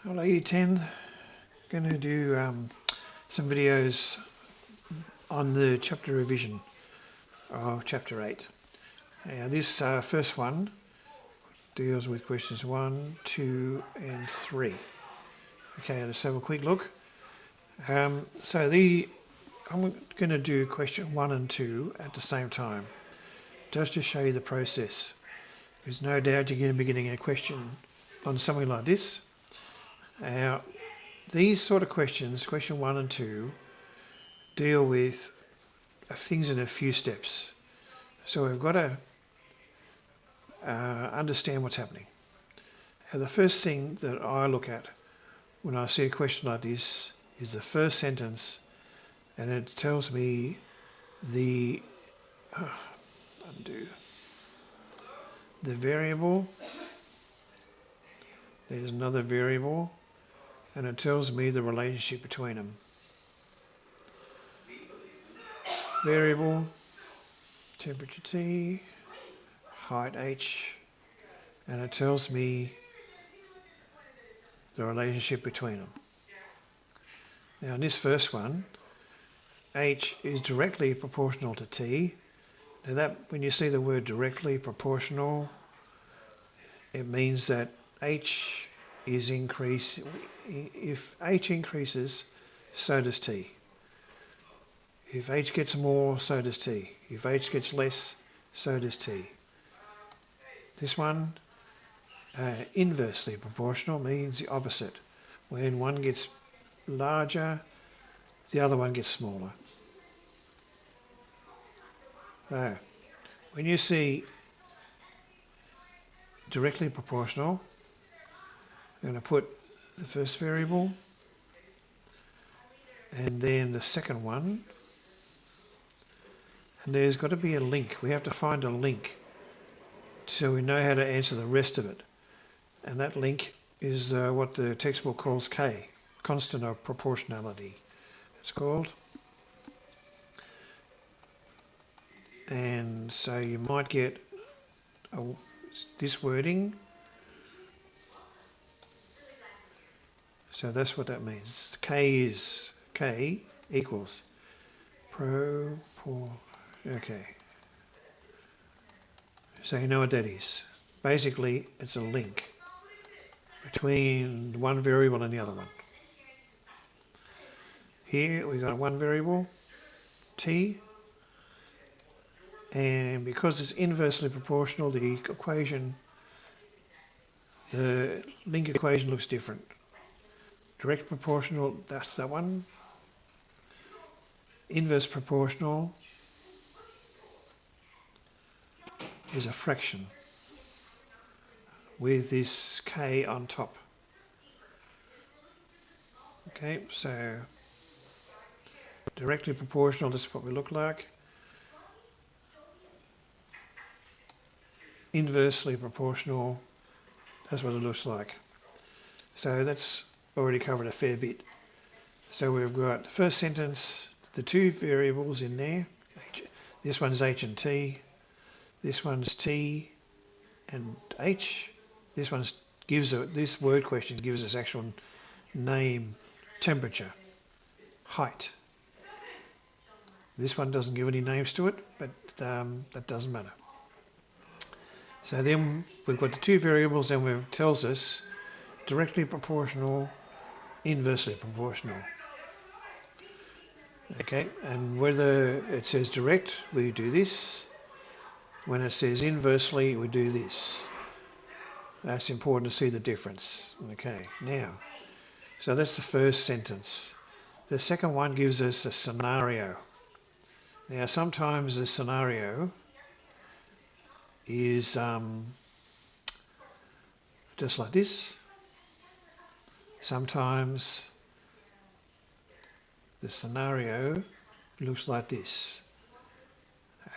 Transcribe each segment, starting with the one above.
Hello Year 10, going to do some videos on the chapter revision of chapter 8. Now this first one deals with questions 1, 2 and 3. Okay, let's have a quick look. I'm going to do question 1 and 2 at the same time, just to show you the process. There's no doubt you're going to be getting a question on something like this. Now, these sort of questions, question 1 and 2, deal with things in a few steps. So we've got to understand what's happening. Now, the first thing that I look at when I see a question like this is the first sentence, and it tells me the variable. There's another variable, and it tells me the relationship between them. Variable, temperature T, height H, and it tells me the relationship between them. Now in this first one, H is directly proportional to T. Now that, when you see the word directly proportional, it means that H is increase. If H increases, so does T. If H gets more, so does T. If H gets less, so does T. This one, inversely proportional, means the opposite. When one gets larger, the other one gets smaller. So, when you see directly proportional, I'm going to put the first variable and then the second one, and there's got to be a link. We have to find a link so we know how to answer the rest of it, and that link is what the textbook calls K, Constant of Proportionality it's called. And so you might get this wording. So that's what that means. K equals okay. So you know what that is. Basically, it's a link between one variable and the other one. Here we've got one variable, T, and because it's inversely proportional, the link equation looks different. Direct proportional, that's that one. Inverse proportional is a fraction with this K on top. Okay, so directly proportional, this is what we look like. Inversely proportional, that's what it looks like. So that's already covered a fair bit. So we've got the first sentence, the two variables in there. This one's H and T. This one's T and H. This word question gives us actual name, temperature, height. This one doesn't give any names to it, but that doesn't matter. So then we've got the two variables, and it tells us directly proportional, inversely proportional. Okay, and whether it says direct, we do this. When it says inversely, we do this. That's important to see the difference. Okay, now, so that's the first sentence. The second one gives us a scenario. Now, sometimes the scenario is just like this. Sometimes the scenario looks like this.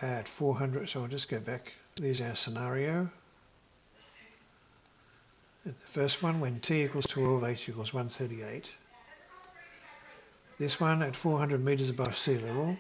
At 400, so I'll just go back. There's our scenario. The first one, when T equals 12, H equals 138. This one, at 400 metres above sea level,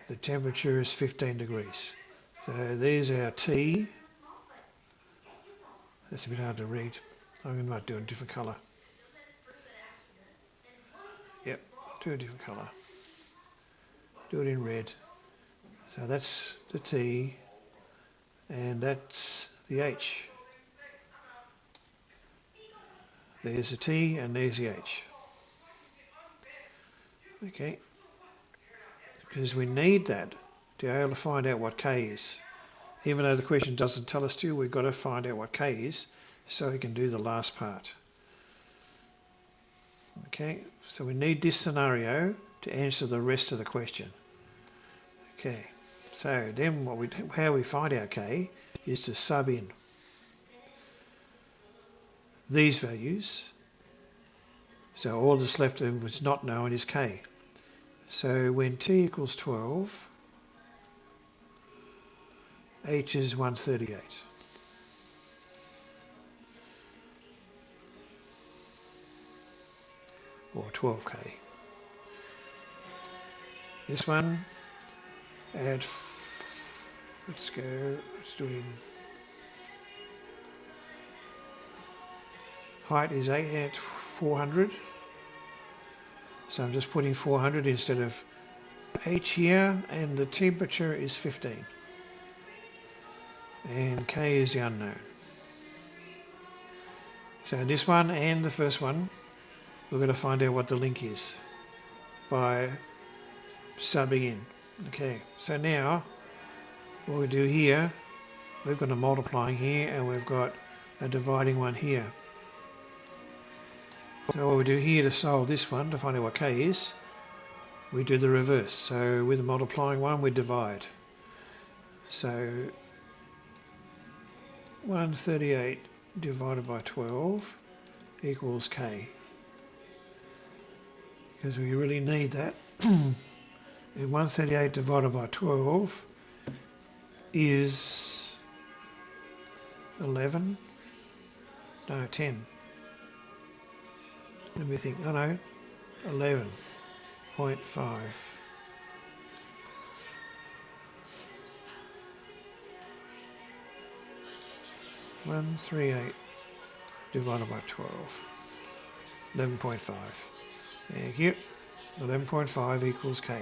the temperature is 15 degrees. So there's our T. That's a bit hard to read. I might do a different colour. do a different colour. Do it in red. So that's the T and that's the H. There's the T and there's the H. Okay. Because we need that to be able to find out what K is. Even though the question doesn't tell us to, we've got to find out what K is so we can do the last part. Okay, so we need this scenario to answer the rest of the question. Okay, so then how we find our K is to sub in these values. So all that's left that's not known is K. So when T equals 12, H is 138. Or 12K. This one, let's do in height is 8 at 400. So I'm just putting 400 instead of H here, and the temperature is 15. And K is the unknown. So this one and the first one, we're going to find out what the link is by subbing in. Okay, so now what we do here, we've got a multiplying here and we've got a dividing one here. So what we do here to solve this one, to find out what K is, we do the reverse. So with the multiplying one, we divide. So 138 divided by 12 equals K. Because we really need that. And 138 divided by 12 is 11, no 10. Let me think, oh no, 11.5. 138 divided by 12, 11.5. Thank you. 11.5 equals K.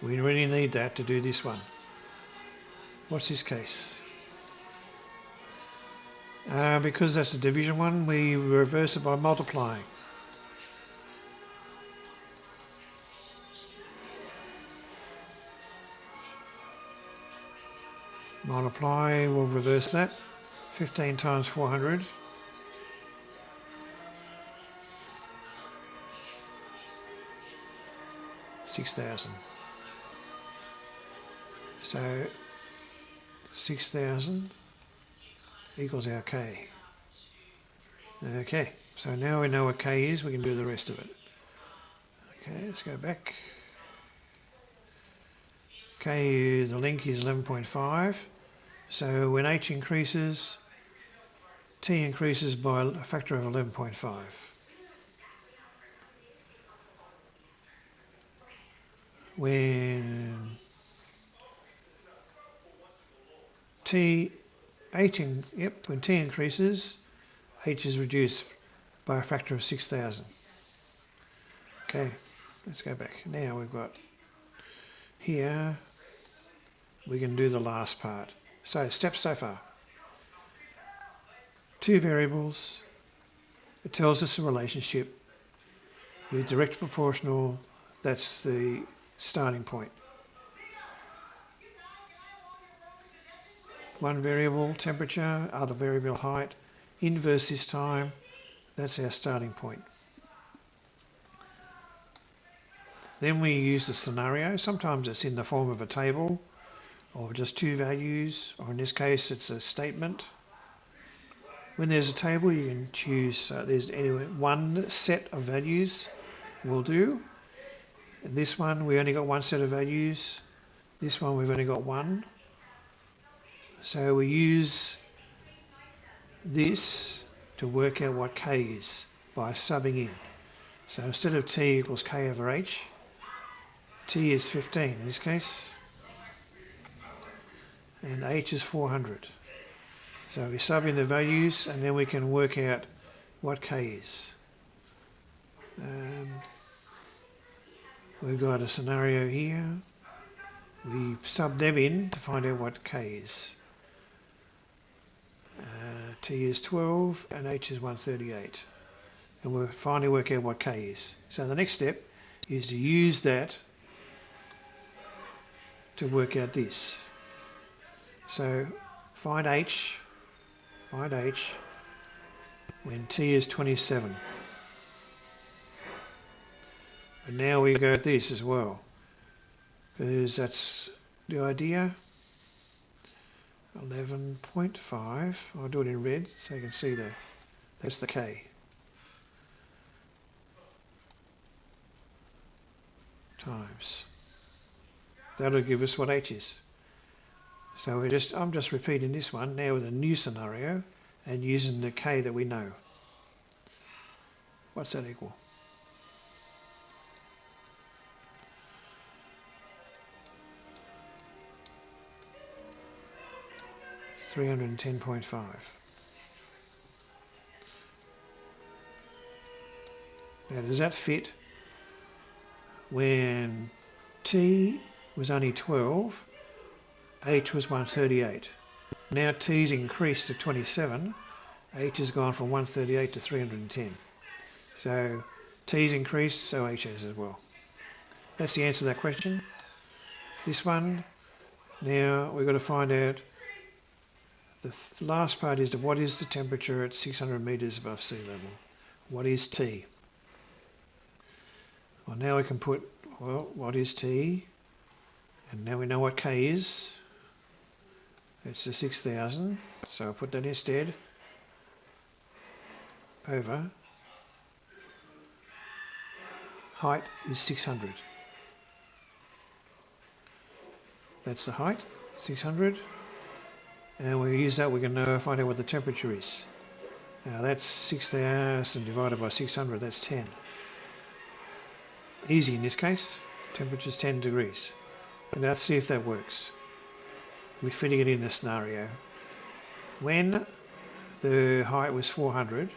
We really need that to do this one. What's this case? Because that's the division one, we reverse it by multiplying. Multiply, we'll reverse that. 15 times 400. 6,000. So 6,000 equals our K. Okay, so now we know what K is, we can do the rest of it. Okay, let's go back. K, the link is 11.5. So when H increases, T increases by a factor of 11.5. When T increases, H is reduced by a factor of 6,000. Okay, let's go back. Now we've got here, we can do the last part. So steps so far. Two variables. It tells us a relationship with direct proportional. That's the starting point. One variable, temperature, other variable, height. Inverse this time. That's our starting point. Then we use the scenario. Sometimes it's in the form of a table or just two values, or in this case it's a statement. When there's a table you can choose, there's anyway one set of values will do. And this one we only got one set of values. This one we've only got one. So we use this to work out what K is by subbing in. So instead of T equals K over H, T is 15 in this case, and H is 400. So we sub in the values and then we can work out what K is. We've got a scenario here. We sub them in to find out what k is. T is 12 and h is 138. And we'll finally work out what k is. So the next step is to use that to work out this. So find h when t is 27. And now we go at this as well, because that's the idea. 11.5, I'll do it in red so you can see that's the k. Times. That'll give us what h is. So I'm just repeating this one now with a new scenario and using the k that we know. What's that equal? $310.5. Now does that fit when t was only 12, h was 138. Now t's increased to 27, h has gone from 138 to 310. So t's increased, so h has as well. That's the answer to that question. This one, now we've got to find out, the last part is what is the temperature at 600 metres above sea level? What is T? Well, now we can put, well, what is T? And now we know what K is. It's the 6,000, so I'll put that instead over height is 600. That's the height, 600. And we use that, we can find out what the temperature is. Now that's 6,000 divided by 600, that's 10. Easy in this case, temperature's 10 degrees. And let's see if that works. We're fitting it in the scenario. When the height was 400,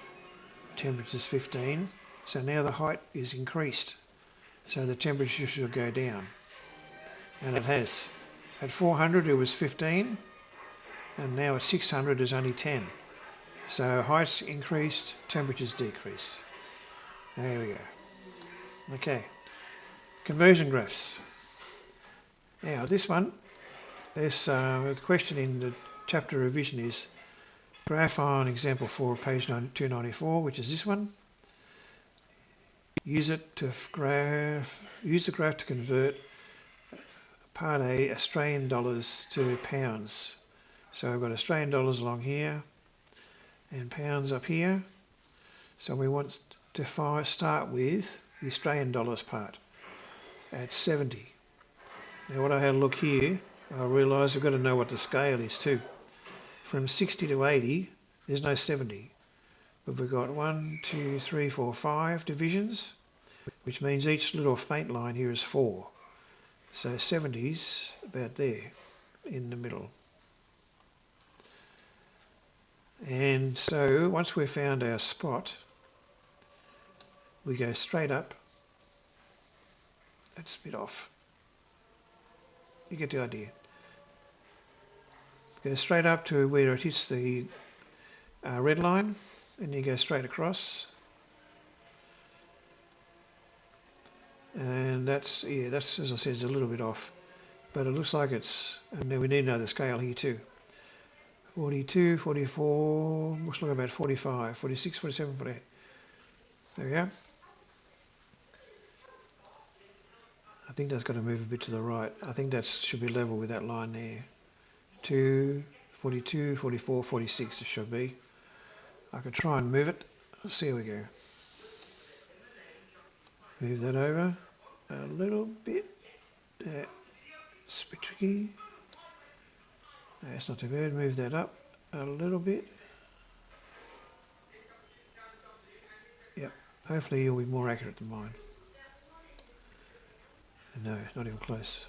temperature's 15, so now the height is increased. So the temperature should go down. And it has. At 400 it was 15, and now at 600 is only 10. So height's increased, temperature's decreased. There we go. Okay, conversion graphs. Now this one, the question in the chapter revision is graph on example 4 of page 294, which is this one. Use the graph to convert part A Australian dollars to pounds. So I've got Australian dollars along here and pounds up here. So we want to start with the Australian dollars part at 70. Now when I had a look here, I realised I've got to know what the scale is too. From 60 to 80, there's no 70. But we've got 1, 2, 3, 4, 5 divisions, which means each little faint line here is 4. So 70's about there, in the middle. And so once we've found our spot, we go straight up. That's a bit off. You get the idea. Go straight up to where it hits the red line, and you go straight across. And that's, as I said, it's a little bit off. But it looks like it's, and then we need to know the scale here too. 42, 44, looks like about 45, 46, 47, 48. There we go. I think that's got to move a bit to the right. I think that should be level with that line there. 2, 42, 44, 46 it should be. I could try and move it. Let's see how we go. Move that over a little bit. It's a bit tricky. That's not too bad. Move that up a little bit. Yep. Hopefully you'll be more accurate than mine. No, not even close.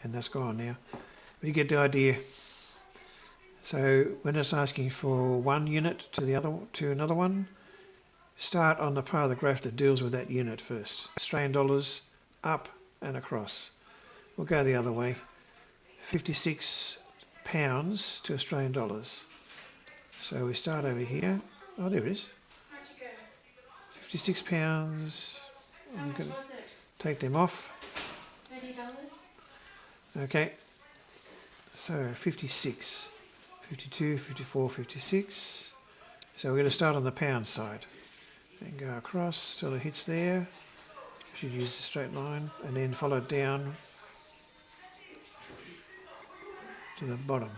And that's gone now. But you get the idea. So when it's asking for one unit to another one, start on the part of the graph that deals with that unit first. Australian dollars, up and across. We'll go the other way. 56 pounds to Australian dollars. So we start over here. Oh, there it is. 56 pounds. I'm going to take them off. $30. Okay. So 56, 52, 54, 56. So we're going to start on the pound side and go across till it hits there. We should use the straight line and then follow it down to the bottom.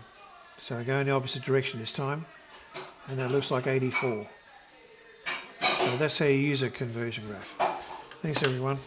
So we go in the opposite direction this time, and that looks like 84. So that's how you use a conversion graph. Thanks everyone.